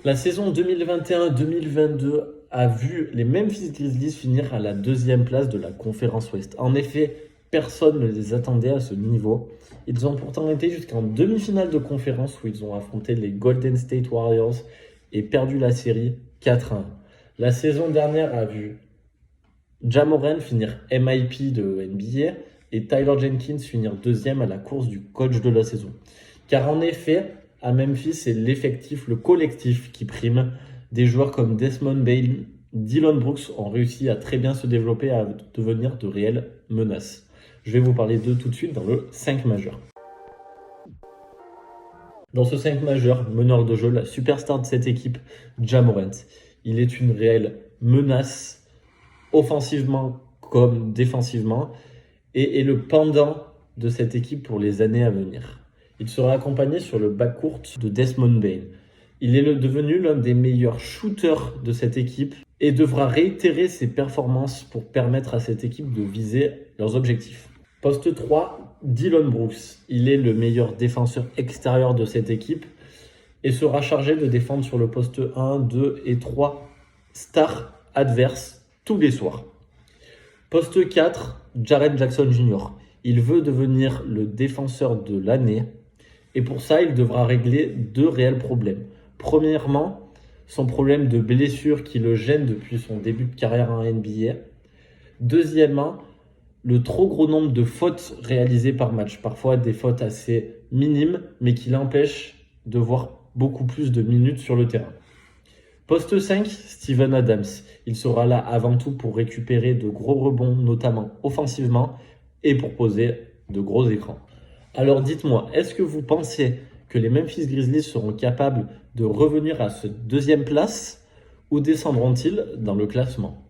La saison 2021-2022 a vu les Memphis Grizzlies finir à la deuxième place de la conférence Ouest. En effet, personne ne les attendait à ce niveau. Ils ont pourtant été jusqu'en demi-finale de conférence où ils ont affronté les Golden State Warriors et perdu la série 4-1. La saison dernière a vu Ja Morant finir MIP de NBA et Tyler Jenkins finir deuxième à la course du coach de la saison. Car en effet, à Memphis, c'est l'effectif, le collectif qui prime. Des joueurs comme Desmond Bane, Dillon Brooks ont réussi à très bien se développer, à devenir de réelles menaces. Je vais vous parler d'eux tout de suite dans le 5 majeur. Dans ce 5 majeur, meneur de jeu, la superstar de cette équipe, Ja Morant. Il est une réelle menace, offensivement comme défensivement, et est le pendant de cette équipe pour les années à venir. Il sera accompagné sur le backcourt de Desmond Bane. Il est devenu l'un des meilleurs shooters de cette équipe et devra réitérer ses performances pour permettre à cette équipe de viser leurs objectifs. Poste 3, Dillon Brooks. Il est le meilleur défenseur extérieur de cette équipe et sera chargé de défendre sur le poste 1, 2 et 3 stars adverses tous les soirs. Poste 4, Jaren Jackson Jr. Il veut devenir le défenseur de l'année et pour ça, il devra régler 2 réels problèmes. Premièrement, son problème de blessure qui le gêne depuis son début de carrière en NBA. Deuxièmement, le trop gros nombre de fautes réalisées par match. Parfois des fautes assez minimes, mais qui l'empêchent de voir beaucoup plus de minutes sur le terrain. Poste 5, Steven Adams. Il sera là avant tout pour récupérer de gros rebonds, notamment offensivement, et pour poser de gros écrans. Alors dites-moi, est-ce que vous pensez que les Memphis Grizzlies seront capables de revenir à cette deuxième place ou descendront-ils dans le classement ?